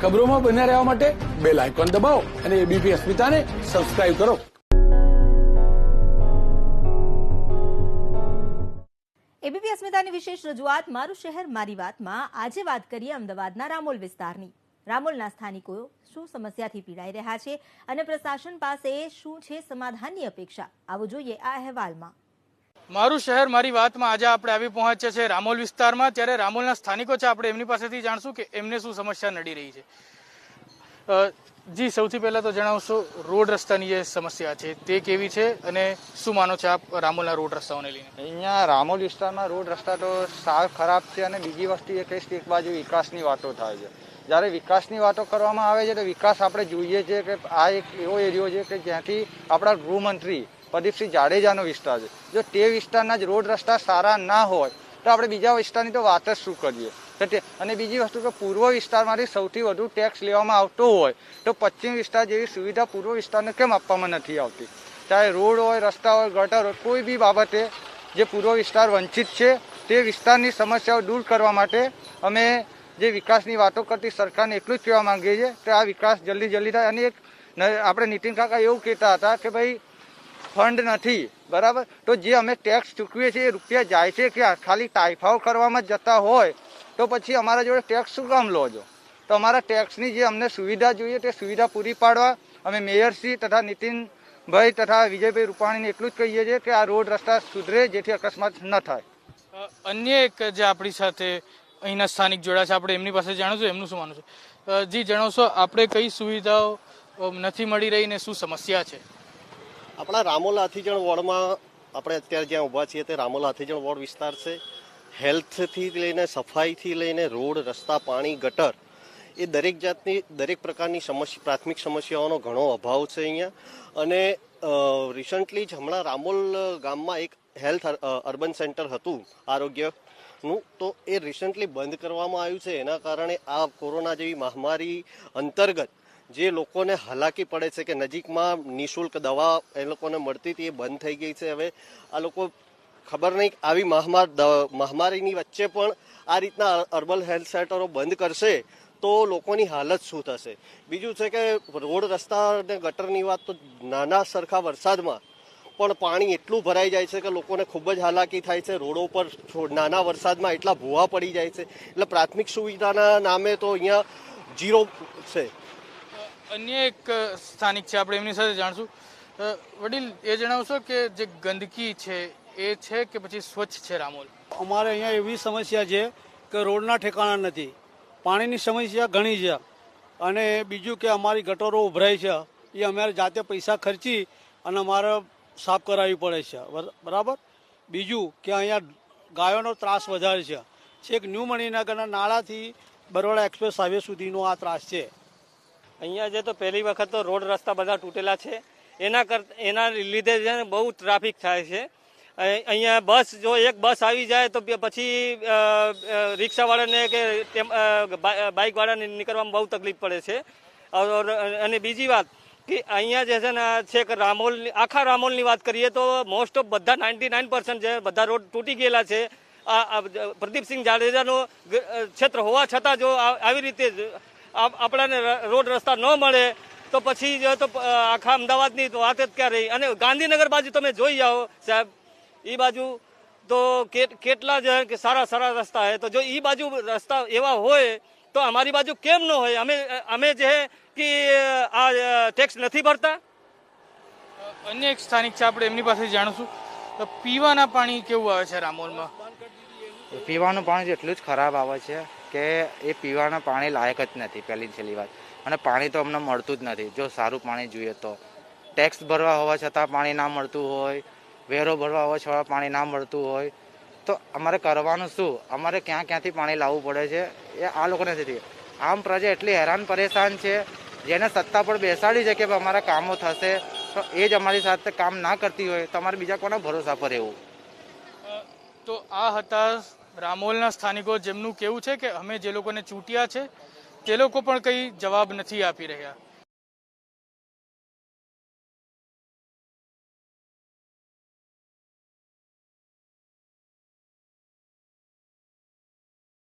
ખબરોમાં બન્યા રહેવા માટે બેલ આઇકોન દબાવો અને એબીપી અસ્મિતાને સબસ્ક્રાઇબ કરો। એબીપી અસ્મિતાની વિશેષ રજૂઆત મારું શહેર મારી વાતમાં આજે વાત કરીએ અમદાવાદના રામોલ વિસ્તારની। રામોલના સ્થાનિકો શું સમસ્યાથી પીડાઈ રહ્યા છે અને પ્રશાસન પાસે શું છે સમાધાનની અપેક્ષા, આવો જોઈએ આ અહેવાલમાં। મારું શહેર મારી વાતમાં આજે આપણે આવી પહોંચ્યા છે રામોલ વિસ્તારમાં। ત્યારે રામોલના સ્થાનિકો છે, આપણે એમની પાસેથી જાણશું કે એમને શું સમસ્યા નડી રહી છે। જી, સૌથી પહેલા તો જણાવશો રોડ રસ્તાની જે સમસ્યા છે તે કેવી છે અને શું માનો છો આપ રામોલના રોડ રસ્તાઓને લઈને? અહીંયા રામોલ વિસ્તારમાં રોડ રસ્તા તો સાવ ખરાબ છે અને બીજી વસ્તુ એ કહીશ કે એક બાજુ વિકાસની વાતો થાય છે। જ્યારે વિકાસની વાતો કરવામાં આવે છે તો વિકાસ આપણે જોઈએ છે કે આ એક એવો એરિયો છે કે જ્યાંથી આપણા ગૃહમંત્રી પ્રદીપસિંહ જાડેજાનો વિસ્તાર છે। જો તે વિસ્તારના જ રોડ રસ્તા સારા ના હોય તો આપણે બીજા વિસ્તારની તો વાત જ શું કરીએ। અને બીજી વસ્તુ કે પૂર્વ વિસ્તારમાંથી સૌથી વધુ ટેક્સ લેવામાં આવતો હોય તો પશ્ચિમ વિસ્તાર જેવી સુવિધા પૂર્વ વિસ્તારને કેમ આપવામાં નથી આવતી? ચાહે રોડ હોય, રસ્તા હોય, ગટર હોય, કોઈ બી બાબતે જે પૂર્વ વિસ્તાર વંચિત છે તે વિસ્તારની સમસ્યાઓ દૂર કરવા માટે અમે જે વિકાસની વાતો કરતી સરકારને એટલું જ કહેવા માંગીએ છીએ કે આ વિકાસ જલ્દી થાય। અને એક આપણે નીતિન કાકા એવું કહેતા હતા કે ભાઈ ફંડ નથી, બરાબર, તો જે અમે ટેક્સ ચૂકવીએ છીએ એ રૂપિયા જાય છે ક્યાં? ખાલી તાઇફાઓ કરવામાં જ જતા હોય તો પછી અમારા જોડે ટેક્સ શું કામ લો છો? તો અમારા ટેક્સની જે અમને સુવિધા જોઈએ તે સુવિધા પૂરી પાડવા અમે મેયરશ્રી તથા નીતિનભાઈ તથા વિજયભાઈ રૂપાણીને એટલું જ કહીએ છીએ કે આ રોડ રસ્તા સુધરે જેથી અકસ્માત ન થાય। અન્ય એક જે આપણી સાથે અહીંના સ્થાનિક જોડા છે, આપણે એમની પાસે જાણશું એમનું શું માનવું છે। જી, જણાવશો આપણે કઈ સુવિધાઓ નથી મળી રહી ને શું સમસ્યા છે? આપણા રામોલ હાથીજણ વોર્ડમાં આપણે અત્યારે જ્યાં ઊભા છીએ તે રામોલ હાથીજણ વોર્ડ વિસ્તાર છે। હેલ્થથી લઈને સફાઈથી લઈને રોડ, રસ્તા, પાણી, ગટર એ દરેક પ્રકારની પ્રાથમિક સમસ્યાઓનો ઘણો અભાવ છે અહીંયા। અને રિસન્ટલી જ હમણાં રામોલ ગામમાં એક હેલ્થ અર્બન સેન્ટર હતું આરોગ્યનું, તો એ રિસન્ટલી બંધ કરવામાં આવ્યું છે। એના કારણે આ કોરોના જેવી મહામારી અંતર્ગત જે લોકોને હાલાકી પડે છે કે નજીકમાં નિઃશુલ્ક દવા એ લોકોને મળતી હતી એ બંધ થઈ ગઈ છે। હવે આ લોકો ખબર નહીં આવી મહામારીની વચ્ચે પણ આ રીતના અર્બન હેલ્થ સેન્ટરો બંધ કરશે તો લોકોની હાલત શું થશે? બીજું છે કે રોડ, રસ્તા અને ગટરની વાત તો નાના સરખા વરસાદમાં પણ પાણી એટલું ભરાઈ જાય છે કે લોકોને ખૂબ જ હાલાકી થાય છે। રોડો પર નાના વરસાદમાં એટલા ભૂવા પડી જાય છે, એટલે પ્રાથમિક સુવિધાના નામે તો અહીંયા ઝીરો છે। અન્ય એક સ્થાનિક છે, આપણે એમની સાથે જાણશું। વડીલ, એ જણાવશો કે જે ગંદકી છે એ છે કે પછી સ્વચ્છ છે રામોલ? અમારે અહીંયા એવી સમસ્યા છે કે રોડના ઠેકાણા નથી, પાણીની સમસ્યા ઘણી છે, અને બીજું કે અમારી ગટરો ઉભરાય છે એ અમારે જાતે પૈસા ખર્ચી અને અમારે સાફ કરાવવી પડે છે, બરાબર। બીજું કે અહીંયા ગાયોનો ત્રાસ વધારે છે। છેક ન્યૂ મણિનગરના નાળાથી બરોડા એક્સપ્રેસ હાઈવે સુધીનો આ ત્રાસ છે। અહીંયા જે તો પહેલી વખત તો રોડ રસ્તા બધા તૂટેલા છે, એના લીધે છે ને બહુ ટ્રાફિક થાય છે। અહીંયા બસ જો એક બસ આવી જાય તો પછી રિક્ષાવાળાને કે બાઇકવાળાને નીકળવામાં બહુ તકલીફ પડે છે। અને બીજી વાત કે અહીંયા જે છે ને છે કે આખા રામોલની વાત કરીએ તો મોસ્ટ ઓફ બધા 99% જે બધા રોડ તૂટી ગયેલા છે। આ પ્રદીપસિંહ જાડેજાનું ક્ષેત્ર હોવા છતાં જો આવી રીતે આપણાને રોડ રસ્તા ન મળે તો પછી તો આખા અમદાવાદની વાત જ ક્યાં રહી? અને ગાંધીનગર બાજુ તમે જોઈ જાઓ સાહેબ, એ બાજુ તો કેટલા જ સારા રસ્તા છે, તો જો એ બાજુ રસ્તા એવા હોય તો અમારી બાજુ કેમ ન હોય? અમે જે કે આ ટેક્સ નથી ભરતા। અન્ય એક સ્થાનિક છે, આપણે એમની પાસે જાણશું। પીવાના પાણી કેવું આવે છે રામોલમાં? પીવાનું પાણી એટલું જ ખરાબ આવે છે કે એ પીવાના પાણી લાયક જ નથી, પહેલી છેલ્લી વાત। અને પાણી તો અમને મળતું જ નથી। જો સારું પાણી જોઈએ તો ટેક્સ ભરવા હોવા છતાં પાણી ના મળતું હોય, વેરો ભરવા હોવા છતાં પાણી ના મળતું હોય, તો અમારે કરવાનું શું? અમારે ક્યાંથી પાણી લાવવું પડે છે એ આ લોકોને નથી। આમ પ્રજા એટલી હેરાન પરેશાન છે, જેને સત્તા પર બેસાડી છે કે અમારા કામો થશે, તો એ જ અમારી સાથે કામ ના કરતી હોય તો અમારે બીજા કોના ભરોસા પર રહેવું? તો આ હતા રામોલના સ્થાનિકો, જેમનું કહેવું છે કે અમે જે લોકોને ચૂંટ્યા છે તે લોકો પણ કંઈ જવાબ નથી આપી રહ્યા।